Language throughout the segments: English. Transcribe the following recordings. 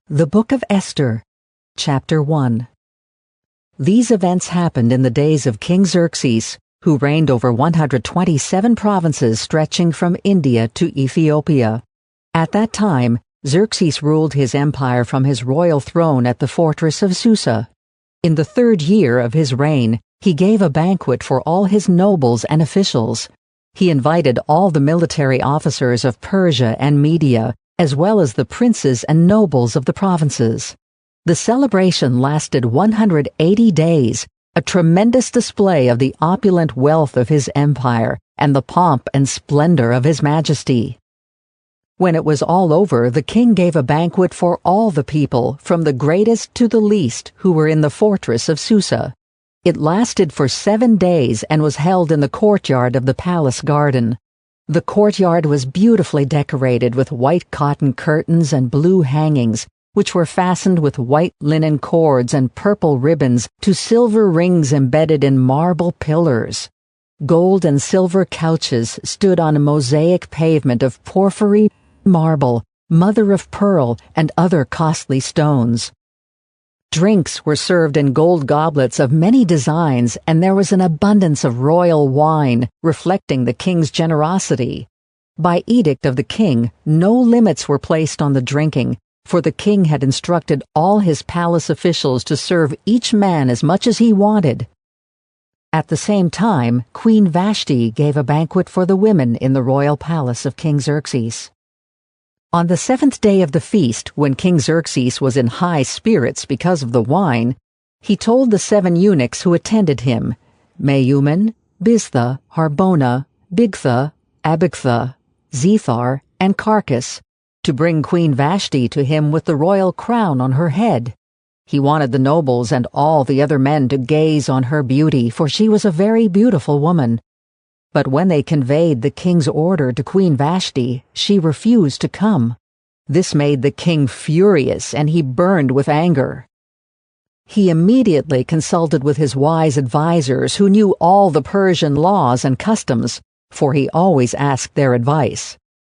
The Book of Esther, Chapter 1. These events happened in the days of King Xerxes, who reigned over 127 provinces stretching from India to Ethiopia. At that time, Xerxes ruled his empire from his royal throne at the fortress of Susa. In the 3rd year of his reign, he gave a banquet for all his nobles and officials. He invited all the military officers of Persia and Media, as well as the princes and nobles of the provinces. The celebration lasted 180 days, a tremendous display of the opulent wealth of his empire and the pomp and splendor of his majesty. When it was all over, the king gave a banquet for all the people, from the greatest to the least, who were in the fortress of Susa. It lasted for 7 days and was held in the courtyard of the palace garden. The courtyard was beautifully decorated with white cotton curtains and blue hangings, which were fastened with white linen cords and purple ribbons to silver rings embedded in marble pillars. Gold and silver couches stood on a mosaic pavement of porphyry, marble, mother of pearl, and other costly stones. Drinks were served in gold goblets of many designs, and there was an abundance of royal wine, reflecting the king's generosity. By edict of the king, no limits were placed on the drinking, for the king had instructed all his palace officials to serve each man as much as he wanted. At the same time, Queen Vashti gave a banquet for the women in the royal palace of King Xerxes. On the 7th day of the feast, when King Xerxes was in high spirits because of the wine, he told the 7 eunuchs who attended him, Meuman, Biztha, Harbona, Bigtha, Abagtha, Zethar, and Carcass, to bring Queen Vashti to him with the royal crown on her head. He wanted the nobles and all the other men to gaze on her beauty, for she was a very beautiful woman. But when they conveyed the king's order to Queen Vashti, she refused to come. This made the king furious, and he burned with anger. He immediately consulted with his wise advisers who knew all the Persian laws and customs, for he always asked their advice.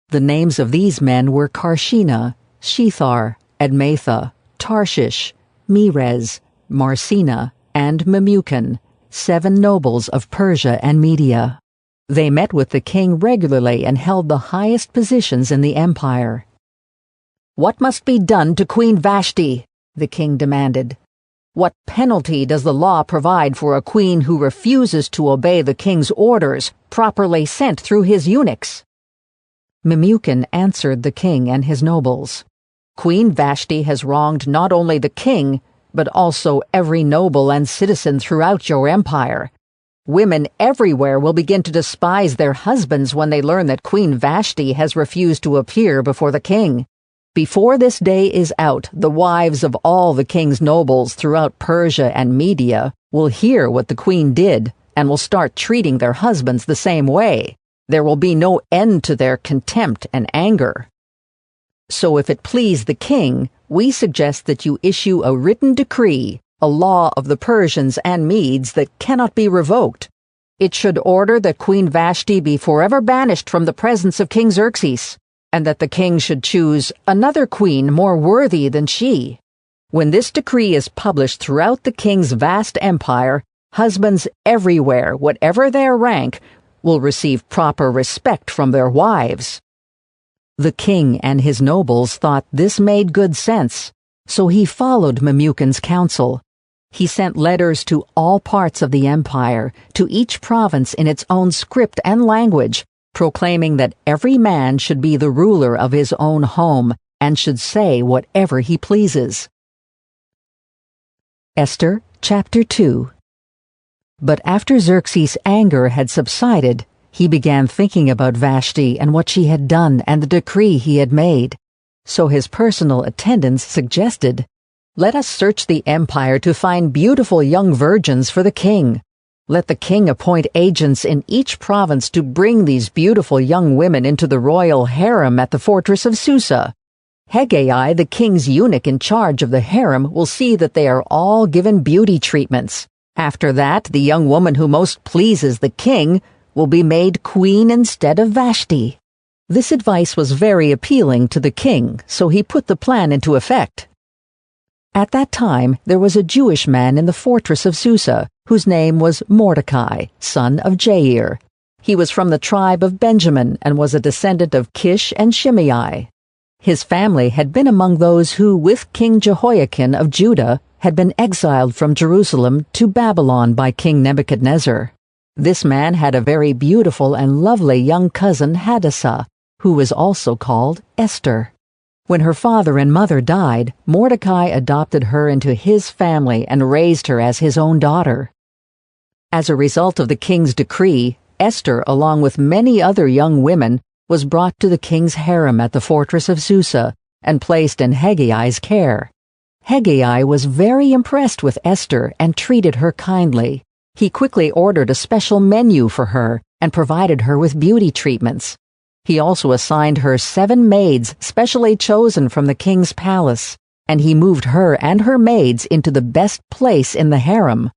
The names of these men were Karshina, Shethar, Admatha, Tarshish, Meres, Marsina, and Memucan, 7 nobles of Persia and Media. They met with the king regularly and held the highest positions in the empire. "What must be done to Queen Vashti?" the king demanded. "What penalty does the law provide for a queen who refuses to obey the king's orders, properly sent through his eunuchs?" Memucan answered the king and his nobles, "Queen Vashti has wronged not only the king, but also every noble and citizen throughout your empire. Women everywhere will begin to despise their husbands when they learn that Queen Vashti has refused to appear before the king. Before this day is out, the wives of all the king's nobles throughout Persia and Media will hear what the queen did and will start treating their husbands the same way. There will be no end to their contempt and anger. So if it please the king, we suggest that you issue a written decree, a law of the Persians and Medes that cannot be revoked. It should order that Queen Vashti be forever banished from the presence of King Xerxes, and that the king should choose another queen more worthy than she. When this decree is published throughout the king's vast empire, husbands everywhere, whatever their rank, will receive proper respect from their wives." The king and his nobles thought this made good sense, so he followed Memucan's counsel. He sent letters to all parts of the empire, to each province in its own script and language, proclaiming that every man should be the ruler of his own home and should say whatever he pleases. Esther, Chapter 2. But after Xerxes' anger had subsided, he began thinking about Vashti and what she had done and the decree he had made. So his personal attendants suggested, "Let us search the empire to find beautiful young virgins for the king. Let the king appoint agents in each province to bring these beautiful young women into the royal harem at the fortress of Susa. Hegai, the king's eunuch in charge of the harem, will see that they are all given beauty treatments. After that, the young woman who most pleases the king will be made queen instead of Vashti." This advice was very appealing to the king, so he put the plan into effect. At that time there was a Jewish man in the fortress of Susa, whose name was Mordecai, son of Jair. He was from the tribe of Benjamin and was a descendant of Kish and Shimei. His family had been among those who, with King Jehoiakim of Judah, had been exiled from Jerusalem to Babylon by King Nebuchadnezzar. This man had a very beautiful and lovely young cousin Hadassah, who was also called Esther. When her father and mother died, Mordecai adopted her into his family and raised her as his own daughter. As a result of the king's decree, Esther, along with many other young women, was brought to the king's harem at the fortress of Susa and placed in Heggai's care. Heggai was very impressed with Esther and treated her kindly. He quickly ordered a special menu for her and provided her with beauty treatments. He also assigned her 7 maids specially chosen from the king's palace, and he moved her and her maids into the best place in the harem.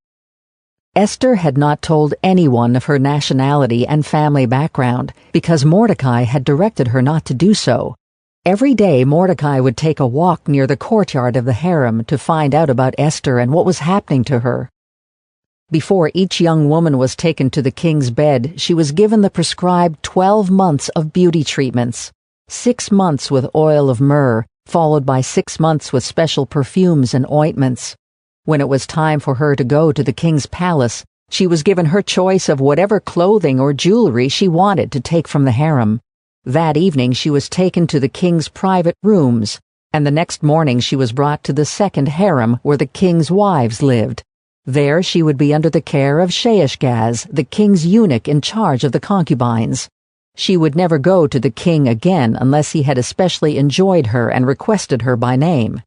Esther had not told anyone of her nationality and family background because Mordecai had directed her not to do so. Every day Mordecai would take a walk near the courtyard of the harem to find out about Esther and what was happening to her. Before each young woman was taken to the king's bed, she was given the prescribed 12 months of beauty treatments, 6 months with oil of myrrh, followed by 6 months with special perfumes and ointments. When it was time for her to go to the king's palace, she was given her choice of whatever clothing or jewelry she wanted to take from the harem. That evening she was taken to the king's private rooms, and the next morning she was brought to the second harem where the king's wives lived. There she would be under the care of Shaashgaz, the king's eunuch in charge of the concubines. She would never go to the king again unless he had especially enjoyed her and requested her by name.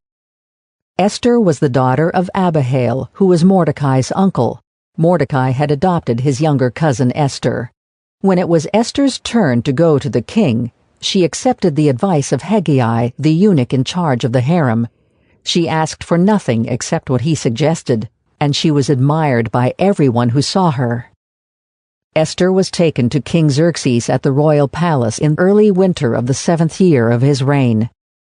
Esther was the daughter of Abihail, who was Mordecai's uncle. Mordecai had adopted his younger cousin Esther. When it was Esther's turn to go to the king, she accepted the advice of Heggai, the eunuch in charge of the harem. She asked for nothing except what he suggested, and she was admired by everyone who saw her. Esther was taken to King Xerxes at the royal palace in early winter of the 7th year of his reign.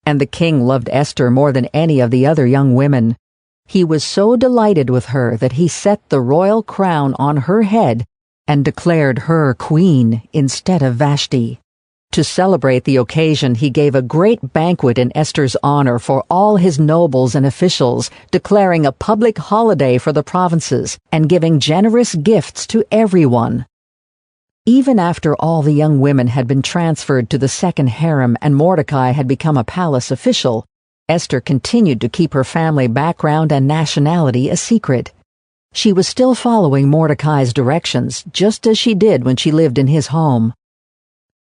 And the king loved Esther more than any of the other young women. He was so delighted with her that he set the royal crown on her head and declared her queen instead of Vashti. To celebrate the occasion, he gave a great banquet in Esther's honor for all his nobles and officials, declaring a public holiday for the provinces and giving generous gifts to everyone. Even after all the young women had been transferred to the second harem and Mordecai had become a palace official, Esther continued to keep her family background and nationality a secret. She was still following Mordecai's directions, just as she did when she lived in his home.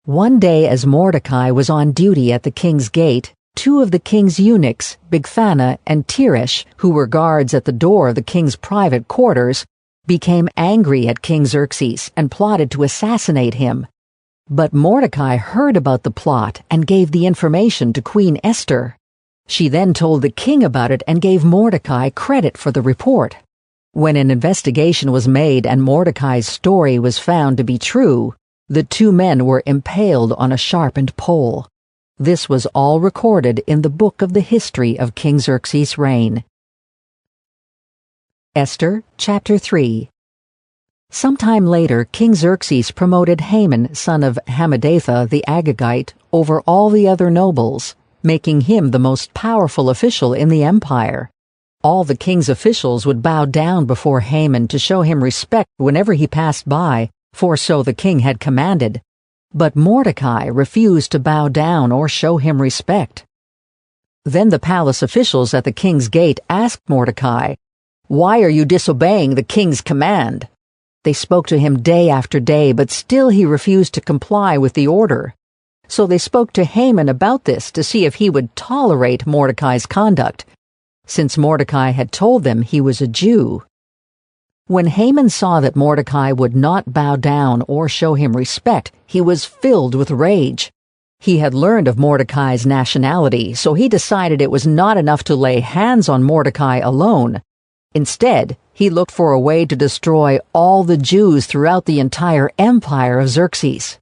One day as Mordecai was on duty at the king's gate, 2 of the king's eunuchs, Bigthana and Teresh, who were guards at the door of the king's private quarters, became angry at King Xerxes and plotted to assassinate him. But Mordecai heard about the plot and gave the information to Queen Esther. She then told the king about it and gave Mordecai credit for the report. When an investigation was made and Mordecai's story was found to be true, the 2 men were impaled on a sharpened pole. This was all recorded in the book of the history of King Xerxes' reign. Esther, chapter 3. Sometime later, King Xerxes promoted Haman, son of Hammedatha the Agagite, over all the other nobles, making him the most powerful official in the empire. All the king's officials would bow down before Haman to show him respect whenever he passed by, for so the king had commanded. But Mordecai refused to bow down or show him respect. Then the palace officials at the king's gate asked Mordecai, "Why are you disobeying the king's command?" They spoke to him day after day, but still he refused to comply with the order. So they spoke to Haman about this to see if he would tolerate Mordecai's conduct, since Mordecai had told them he was a Jew. When Haman saw that Mordecai would not bow down or show him respect, he was filled with rage. He had learned of Mordecai's nationality, so he decided it was not enough to lay hands on Mordecai alone. Instead, he looked for a way to destroy all the Jews throughout the entire empire of Xerxes.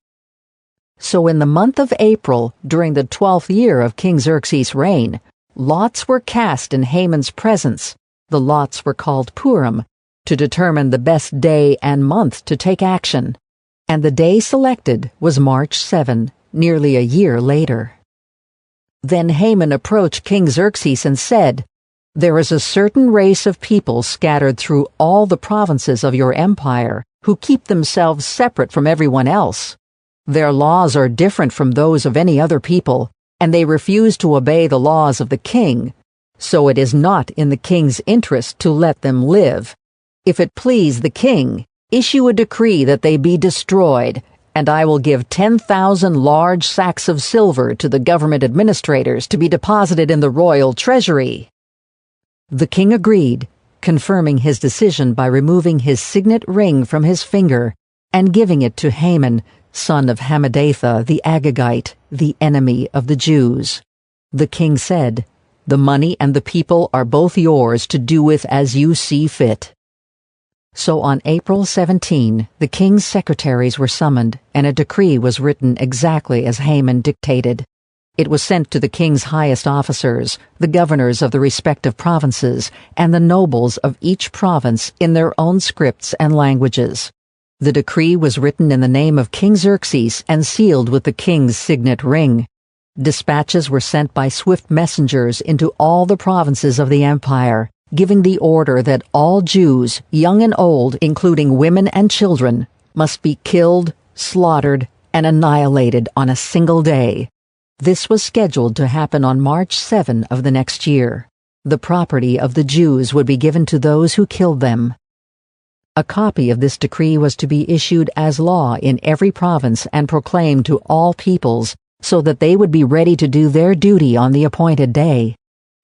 So in the month of April, during the 12th year of King Xerxes' reign, lots were cast in Haman's presence. The lots were called Purim, to determine the best day and month to take action. And the day selected was March 7, nearly a year later. Then Haman approached King Xerxes and said, "There is a certain race of people scattered through all the provinces of your empire, who keep themselves separate from everyone else. Their laws are different from those of any other people, and they refuse to obey the laws of the king. So it is not in the king's interest to let them live. If it please the king, issue a decree that they be destroyed, and I will give 10,000 large sacks of silver to the government administrators to be deposited in the royal treasury." The king agreed, confirming his decision by removing his signet ring from his finger and giving it to Haman, son of Hammedatha the Agagite, the enemy of the Jews. The king said, "The money and the people are both yours to do with as you see fit." So on April 17, the king's secretaries were summoned, and a decree was written exactly as Haman dictated. It was sent to the king's highest officers, the governors of the respective provinces, and the nobles of each province in their own scripts and languages. The decree was written in the name of King Xerxes and sealed with the king's signet ring. Dispatches were sent by swift messengers into all the provinces of the empire, giving the order that all Jews, young and old, including women and children, must be killed, slaughtered, and annihilated on a single day. This was scheduled to happen on March 7 of the next year. The property of the Jews would be given to those who killed them. A copy of this decree was to be issued as law in every province and proclaimed to all peoples, so that they would be ready to do their duty on the appointed day.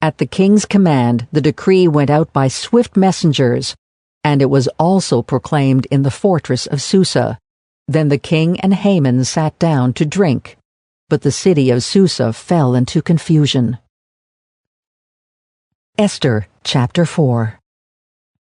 At the king's command, the decree went out by swift messengers, and it was also proclaimed in the fortress of Susa. Then the king and Haman sat down to drink, but the city of Susa fell into confusion. Esther, chapter 4.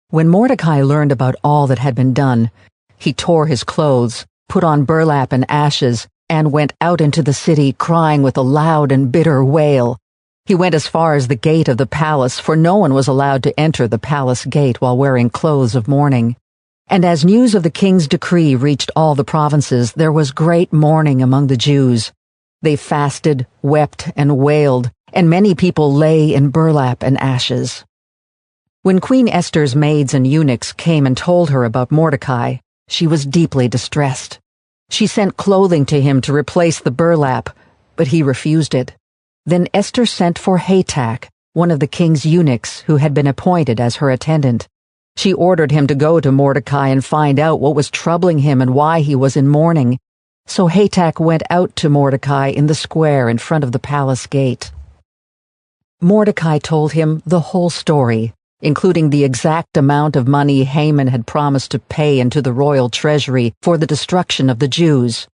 When Mordecai learned about all that had been done, he tore his clothes, put on burlap and ashes, and went out into the city crying with a loud and bitter wail. He went as far as the gate of the palace, for no one was allowed to enter the palace gate while wearing clothes of mourning. And as news of the king's decree reached all the provinces, there was great mourning among the Jews. They fasted, wept, and wailed, and many people lay in burlap and ashes. When Queen Esther's maids and eunuchs came and told her about Mordecai, she was deeply distressed. She sent clothing to him to replace the burlap, but he refused it. Then Esther sent for Hatak, one of the king's eunuchs who had been appointed as her attendant. She ordered him to go to Mordecai and find out what was troubling him and why he was in mourning. So Hatak went out to Mordecai in the square in front of the palace gate. Mordecai told him the whole story, including the exact amount of money Haman had promised to pay into the royal treasury for the destruction of the Jews.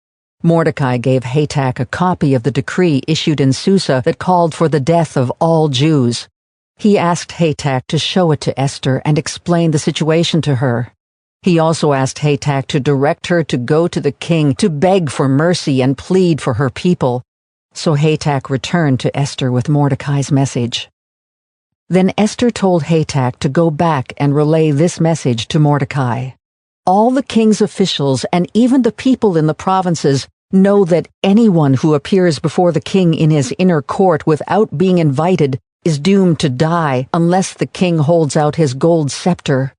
Mordecai gave Hatak a copy of the decree issued in Susa that called for the death of all Jews. He asked Hatak to show it to Esther and explain the situation to her. He also asked Hatak to direct her to go to the king to beg for mercy and plead for her people. So Hatak returned to Esther with Mordecai's message. Then Esther told Hatak to go back and relay this message to Mordecai. All the king's officials and even the people in the provinces know that anyone who appears before the king in his inner court without being invited is doomed to die unless the king holds out his gold scepter.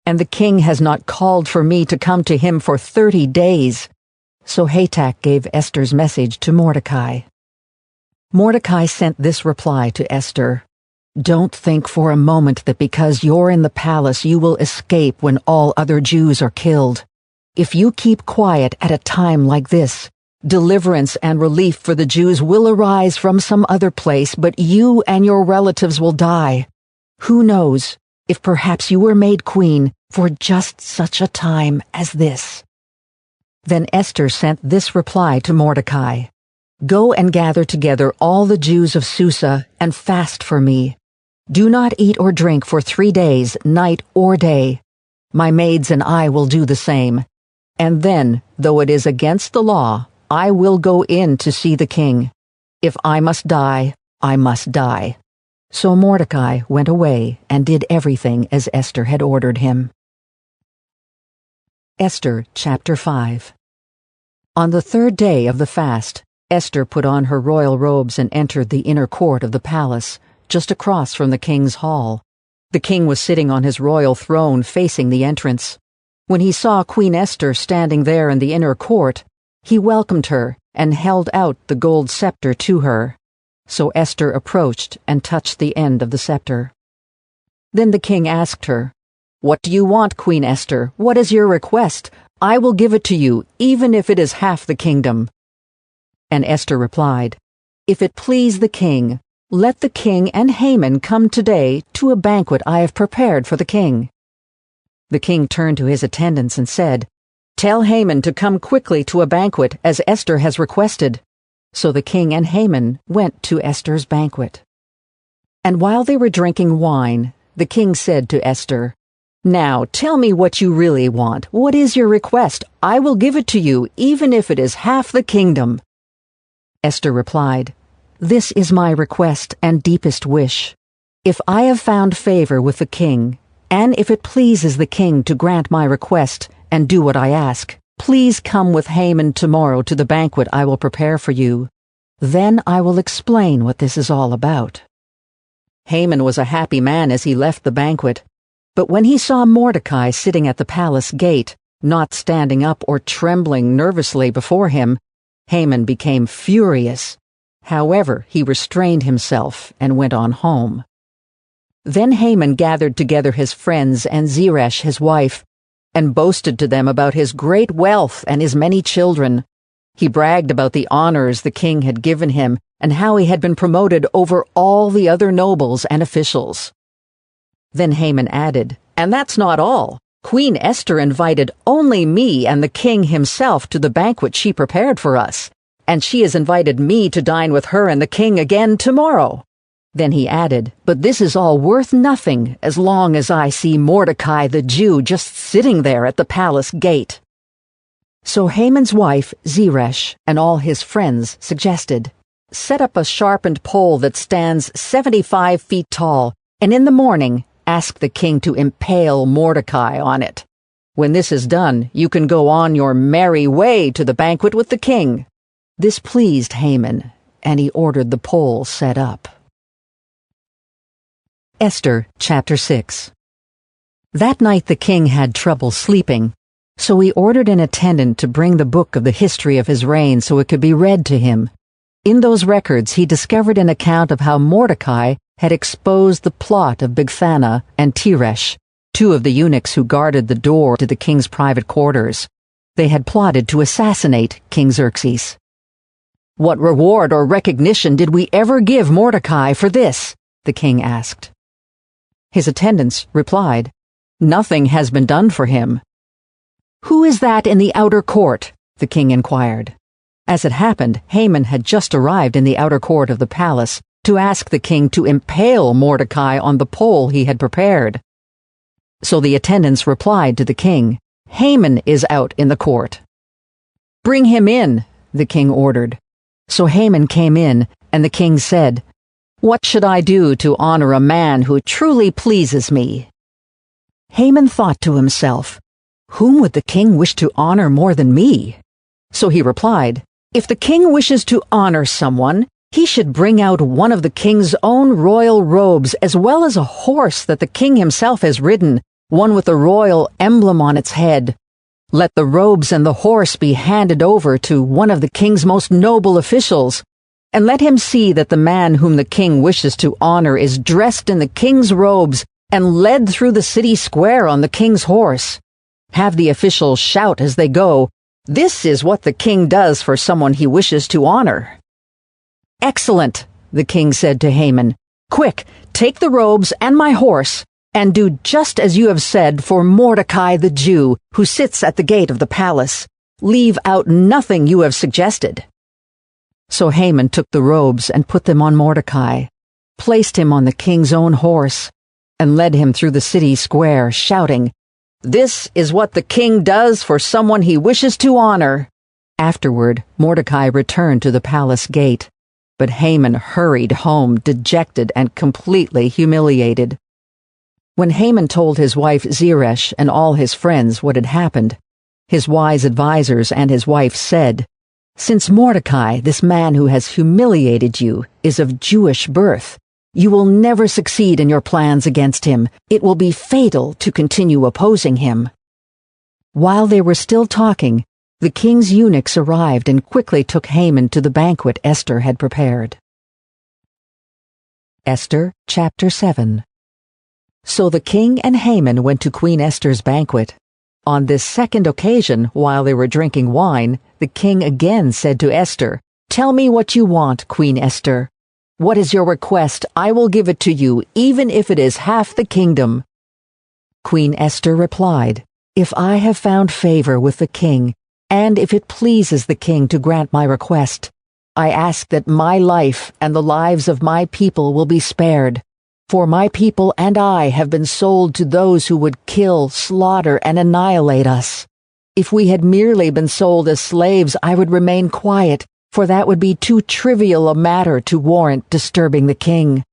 And the king has not called for me to come to him for 30 days. So Hatak gave Esther's message to Mordecai. Mordecai sent this reply to Esther. Don't think for a moment that because you're in the palace you will escape when all other Jews are killed. If you keep quiet at a time like this, deliverance and relief for the Jews will arise from some other place, but you and your relatives will die. Who knows if perhaps you were made queen for just such a time as this. Then Esther sent this reply to Mordecai. Go and gather together all the Jews of Susa and fast for me. Do not eat or drink for 3 days, night or day. My maids and I will do the same. And then, though it is against the law, I will go in to see the king. If I must die, I must die. So Mordecai went away and did everything as Esther had ordered him. Esther chapter 5. On the third day of the fast, Esther put on her royal robes and entered the inner court of the palace, just across from the king's hall. The king was sitting on his royal throne facing the entrance. When he saw Queen Esther standing there in the inner court, he welcomed her and held out the gold scepter to her. So Esther approached and touched the end of the scepter. Then the king asked her, "What do you want, Queen Esther? What is your request? I will give it to you, even if it is half the kingdom." And Esther replied, "If it please the king, let the king and Haman come today to a banquet I have prepared for the king." The king turned to his attendants and said, "Tell Haman to come quickly to a banquet, as Esther has requested." So the king and Haman went to Esther's banquet. And while they were drinking wine, the king said to Esther, "Now tell me what you really want. What is your request? I will give it to you, even if it is half the kingdom." Esther replied, "This is my request and deepest wish. If I have found favor with the king, and if it pleases the king to grant my request and do what I ask, please come with Haman tomorrow to the banquet I will prepare for you. Then I will explain what this is all about." Haman was a happy man as he left the banquet, but when he saw Mordecai sitting at the palace gate, not standing up or trembling nervously before him, Haman became furious. However, he restrained himself and went on home. Then Haman gathered together his friends and Zeresh his wife, and boasted to them about his great wealth and his many children. He bragged about the honors the king had given him and how he had been promoted over all the other nobles and officials. Then Haman added, "And that's not all. Queen Esther invited only me and the king himself to the banquet she prepared for us, and she has invited me to dine with her and the king again tomorrow." Then he added, "But this is all worth nothing as long as I see Mordecai the Jew just sitting there at the palace gate." So Haman's wife, Zeresh, and all his friends suggested, "Set up a sharpened pole that stands 75 feet tall, and in the morning ask the king to impale Mordecai on it. When this is done, you can go on your merry way to the banquet with the king." This pleased Haman, and he ordered the pole set up. Esther chapter 6. That night the king had trouble sleeping, so he ordered an attendant to bring the book of the history of his reign so it could be read to him. In those records he discovered an account of how Mordecai had exposed the plot of Bigthana and Teresh, two of the eunuchs who guarded the door to the king's private quarters. They had plotted to assassinate King Xerxes. "What reward or recognition did we ever give Mordecai for this?" the king asked. His attendants replied, "Nothing has been done for him." "Who is that in the outer court?" the king inquired. As it happened, Haman had just arrived in the outer court of the palace to ask the king to impale Mordecai on the pole he had prepared. So the attendants replied to the king, "Haman is out in the court." "Bring him in," the king ordered. So Haman came in, and the king said, "What should I do to honor a man who truly pleases me?" Haman thought to himself, "Whom would the king wish to honor more than me?" So he replied, "If the king wishes to honor someone, he should bring out one of the king's own royal robes, as well as a horse that the king himself has ridden, one with a royal emblem on its head. Let the robes and the horse be handed over to one of the king's most noble officials, and let him see that the man whom the king wishes to honor is dressed in the king's robes and led through the city square on the king's horse. Have the officials shout as they go, 'This is what the king does for someone he wishes to honor.'" "Excellent," the king said to Haman. "Quick, take the robes and my horse, and do just as you have said for Mordecai the Jew, who sits at the gate of the palace. Leave out nothing you have suggested." So Haman took the robes and put them on Mordecai, placed him on the king's own horse, and led him through the city square, shouting, "This is what the king does for someone he wishes to honor." Afterward, Mordecai returned to the palace gate. But Haman hurried home, dejected and completely humiliated. When Haman told his wife Zeresh and all his friends what had happened, his wise advisers and his wife said, "Since Mordecai, this man who has humiliated you, is of Jewish birth, you will never succeed in your plans against him. It will be fatal to continue opposing him." While they were still talking, the king's eunuchs arrived and quickly took Haman to the banquet Esther had prepared. Esther, chapter 7. So the king and Haman went to Queen Esther's banquet. On this second occasion, while they were drinking wine, the king again said to Esther, "Tell me what you want, Queen Esther. What is your request? I will give it to you, even if it is half the kingdom." Queen Esther replied, "If I have found favor with the king, and if it pleases the king to grant my request, I ask that my life and the lives of my people will be spared. For my people and I have been sold to those who would kill, slaughter, and annihilate us. If we had merely been sold as slaves, I would remain quiet, for that would be too trivial a matter to warrant disturbing the king."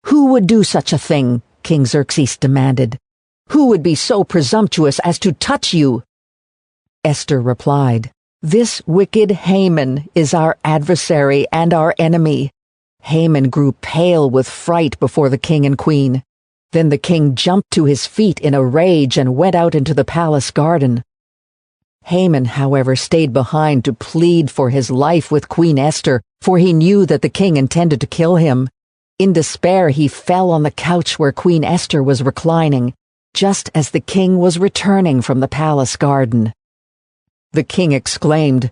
"Who would do such a thing?" King Xerxes demanded. "Who would be so presumptuous as to touch you?" Esther replied, "This wicked Haman is our adversary and our enemy." Haman grew pale with fright before the king and queen. Then the king jumped to his feet in a rage and went out into the palace garden. Haman, however, stayed behind to plead for his life with Queen Esther, for he knew that the king intended to kill him. In despair, he fell on the couch where Queen Esther was reclining, just as the king was returning from the palace garden. The king exclaimed,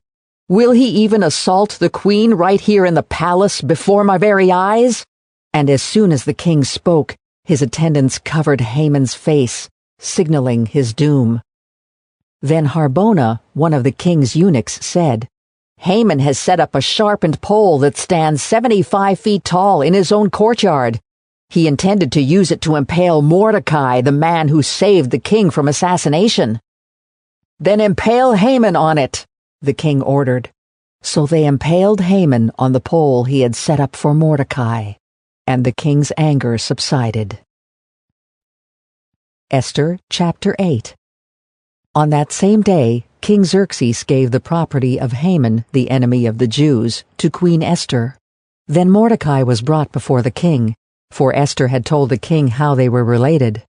"Will he even assault the queen right here in the palace before my very eyes?" And as soon as the king spoke, his attendants covered Haman's face, signaling his doom. Then Harbona, one of the king's eunuchs, said, "Haman has set up a sharpened pole that stands 75 feet tall in his own courtyard. He intended to use it to impale Mordecai, the man who saved the king from assassination." "Then impale Haman on it," the king ordered. So they impaled Haman on the pole he had set up for Mordecai, and the king's anger subsided. Esther, chapter 8. On that same day, King Xerxes gave the property of Haman, the enemy of the Jews, to Queen Esther. Then Mordecai was brought before the king, for Esther had told the king how they were related.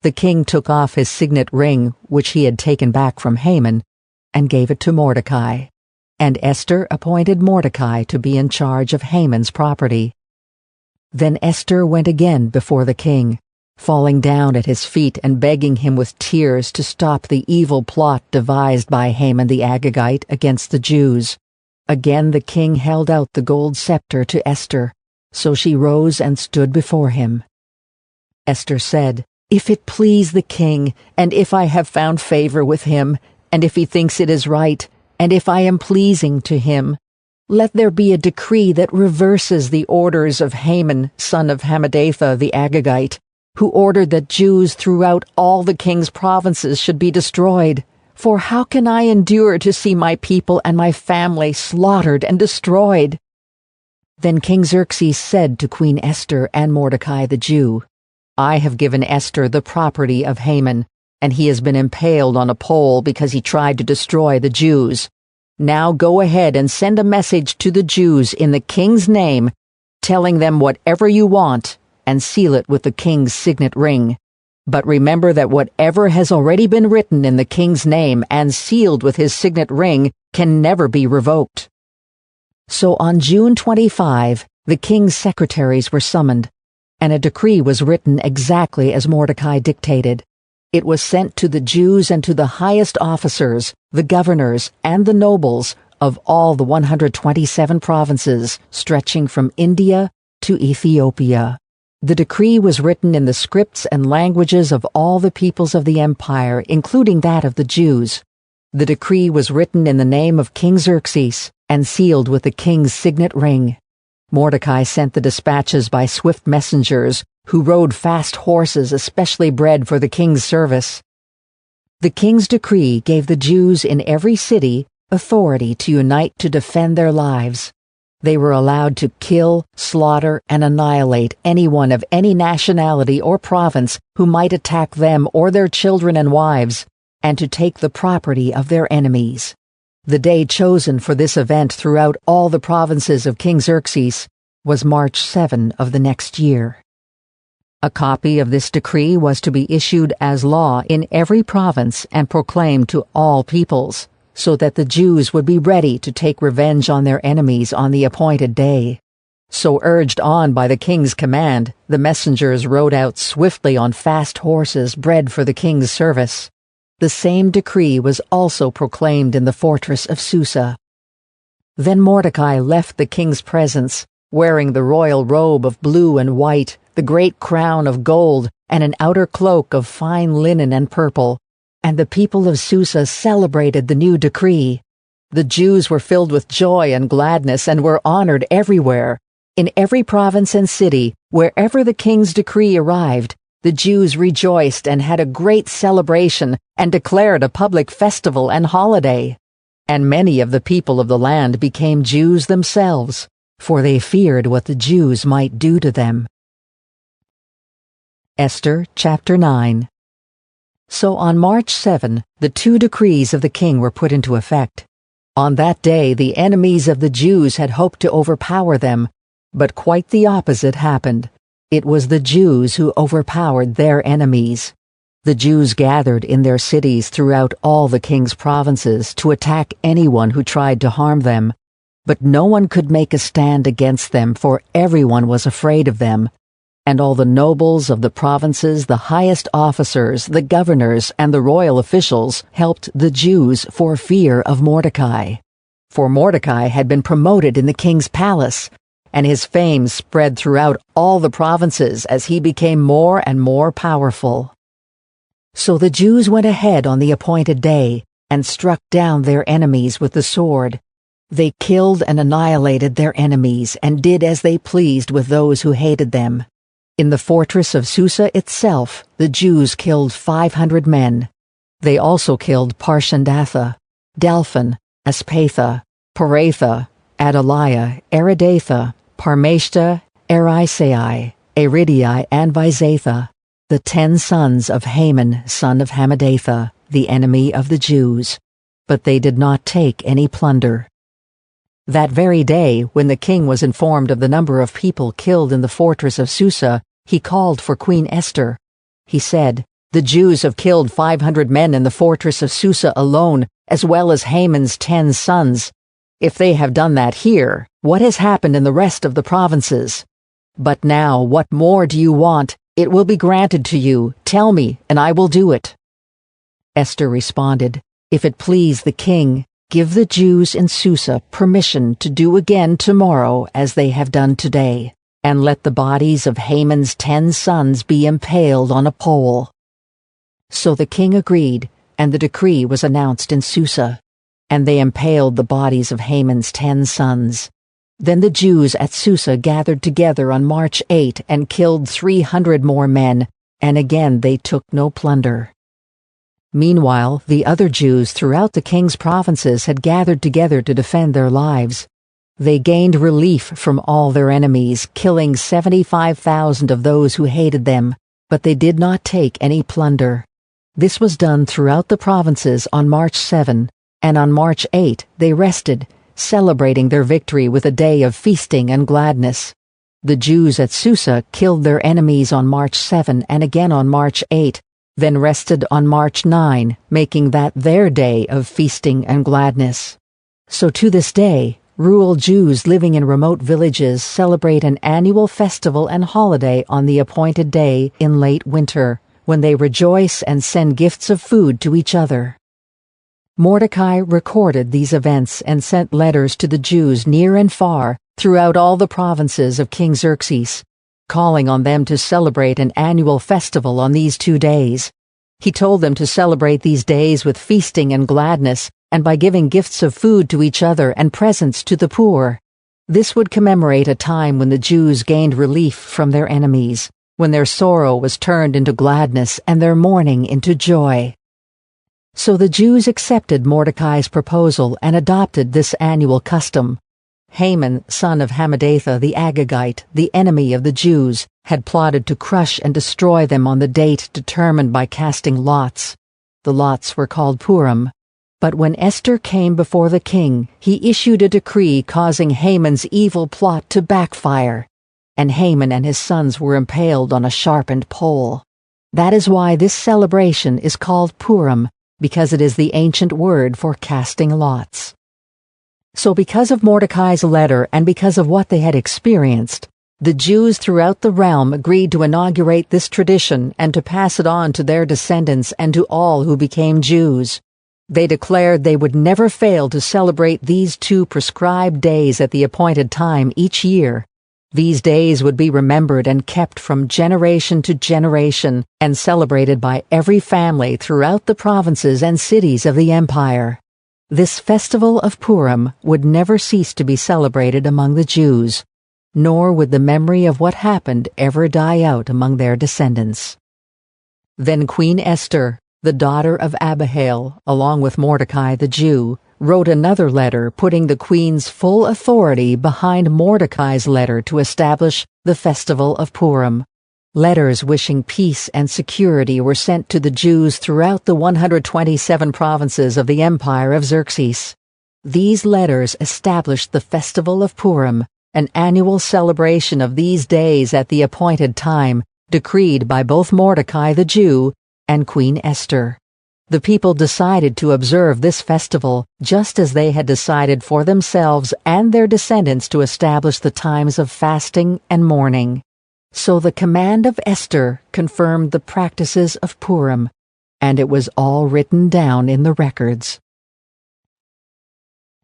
The king took off his signet ring, which he had taken back from Haman, and gave it to Mordecai. And Esther appointed Mordecai to be in charge of Haman's property. Then Esther went again before the king, falling down at his feet and begging him with tears to stop the evil plot devised by Haman the Agagite against the Jews. Again the king held out the gold scepter to Esther, so she rose and stood before him. Esther said, "If it please the king, and if I have found favor with him, and if he thinks it is right, and if I am pleasing to him, let there be a decree that reverses the orders of Haman, son of Hammedatha the Agagite, who ordered that Jews throughout all the king's provinces should be destroyed. For how can I endure to see my people and my family slaughtered and destroyed?" Then King Xerxes said to Queen Esther and Mordecai the Jew, "I have given Esther the property of Haman, and he has been impaled on a pole because he tried to destroy the Jews. Now go ahead and send a message to the Jews in the king's name, telling them whatever you want, and seal it with the king's signet ring. But remember that whatever has already been written in the king's name and sealed with his signet ring can never be revoked." So on June 25, the king's secretaries were summoned, and a decree was written exactly as Mordecai dictated. It was sent to the Jews and to the highest officers, the governors, and the nobles of all the 127 provinces stretching from India to Ethiopia. The decree was written in the scripts and languages of all the peoples of the empire, including that of the Jews. The decree was written in the name of King Xerxes and sealed with the king's signet ring. Mordecai sent the dispatches by swift messengers who rode fast horses especially bred for the king's service. The king's decree gave the Jews in every city authority to unite to defend their lives. They were allowed to kill, slaughter, and annihilate anyone of any nationality or province who might attack them or their children and wives, and to take the property of their enemies. The day chosen for this event throughout all the provinces of King Xerxes was March 7 of the next year. A copy of this decree was to be issued as law in every province and proclaimed to all peoples, so that the Jews would be ready to take revenge on their enemies on the appointed day. So urged on by the king's command, the messengers rode out swiftly on fast horses bred for the king's service. The same decree was also proclaimed in the fortress of Susa. Then Mordecai left the king's presence, wearing the royal robe of blue and white, the great crown of gold, and an outer cloak of fine linen and purple. And the people of Susa celebrated the new decree. The Jews were filled with joy and gladness and were honored everywhere. In every province and city, wherever the king's decree arrived, the Jews rejoiced and had a great celebration and declared a public festival and holiday. And many of the people of the land became Jews themselves, for they feared what the Jews might do to them. Esther chapter 9. So on March 7, the 2 decrees of the king were put into effect. On that day the enemies of the Jews had hoped to overpower them, but quite the opposite happened. It was the Jews who overpowered their enemies. The Jews gathered in their cities throughout all the king's provinces to attack anyone who tried to harm them. But no one could make a stand against them, for everyone was afraid of them. And all the nobles of the provinces, the highest officers, the governors, and the royal officials helped the Jews for fear of Mordecai. For Mordecai had been promoted in the king's palace, and his fame spread throughout all the provinces as he became more and more powerful. So the Jews went ahead on the appointed day and struck down their enemies with the sword. They killed and annihilated their enemies and did as they pleased with those who hated them. In the fortress of Susa itself, the Jews killed 500 men. They also killed Parshandatha, Dalphon, Aspatha, Paratha, Adaliah, Aridatha, Parmashta, Arisai, Aridai, and Vizatha, the 10 sons of Haman, son of Hammedatha, the enemy of the Jews. But they did not take any plunder. That very day, when the king was informed of the number of people killed in the fortress of Susa, he called for Queen Esther. He said, "The Jews have killed 500 men in the fortress of Susa alone, as well as Haman's 10 sons. If they have done that here, what has happened in the rest of the provinces? But now, what more do you want? It will be granted to you. Tell me, and I will do it." Esther responded, "If it please the king, give the Jews in Susa permission to do again tomorrow as they have done today, and let the bodies of Haman's 10 sons be impaled on a pole." So the king agreed, and the decree was announced in Susa, and they impaled the bodies of Haman's 10 sons. Then the Jews at Susa gathered together on March 8 and killed 300 more men, and again they took no plunder. Meanwhile, the other Jews throughout the king's provinces had gathered together to defend their lives. They gained relief from all their enemies, killing 75,000 of those who hated them, but they did not take any plunder. This was done throughout the provinces on March 7, and on March 8 they rested, celebrating their victory with a day of feasting and gladness. The Jews at Susa killed their enemies on March 7 and again on March 8, then rested on March 9, making that their day of feasting and gladness. So to this day, rural Jews living in remote villages celebrate an annual festival and holiday on the appointed day in late winter, when they rejoice and send gifts of food to each other. Mordecai recorded these events and sent letters to the Jews near and far throughout all the provinces of King Xerxes, calling on them to celebrate an annual festival on these 2 days. He told them to celebrate these days with feasting and gladness, and by giving gifts of food to each other and presents to the poor. This would commemorate a time when the Jews gained relief from their enemies, when their sorrow was turned into gladness and their mourning into joy. So the Jews accepted Mordecai's proposal and adopted this annual custom. Haman, son of Hammedatha the Agagite, the enemy of the Jews, had plotted to crush and destroy them on the date determined by casting lots. The lots were called Purim. But when Esther came before the king, he issued a decree causing Haman's evil plot to backfire, and Haman and his sons were impaled on a sharpened pole. That is why this celebration is called Purim, because it is the ancient word for casting lots. So because of Mordecai's letter and because of what they had experienced, the Jews throughout the realm agreed to inaugurate this tradition and to pass it on to their descendants and to all who became Jews. They declared they would never fail to celebrate these 2 prescribed days at the appointed time each year. These days would be remembered and kept from generation to generation and celebrated by every family throughout the provinces and cities of the empire. This festival of Purim would never cease to be celebrated among the Jews, nor would the memory of what happened ever die out among their descendants. Then Queen Esther, the daughter of Abihail, along with Mordecai the Jew, wrote another letter putting the queen's full authority behind Mordecai's letter to establish the festival of Purim. Letters wishing peace and security were sent to the Jews throughout the 127 provinces of the empire of Xerxes. These letters established the festival of Purim, an annual celebration of these days at the appointed time, decreed by both Mordecai the Jew and Queen Esther. The people decided to observe this festival just as they had decided for themselves and their descendants to establish the times of fasting and mourning. So the command of Esther confirmed the practices of Purim, and it was all written down in the records.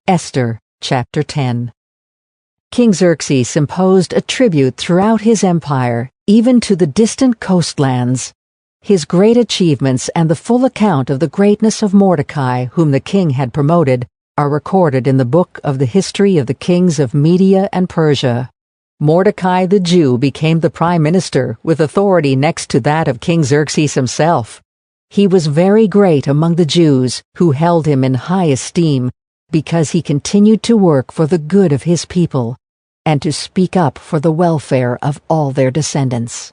Esther, chapter 10. King Xerxes imposed a tribute throughout his empire, even to the distant coastlands. His great achievements and the full account of the greatness of Mordecai, whom the king had promoted, are recorded in the book of the history of the kings of Media and Persia. Mordecai the Jew became the prime minister with authority next to that of King Xerxes himself. He was very great among the Jews, who held him in high esteem, because he continued to work for the good of his people, and to speak up for the welfare of all their descendants.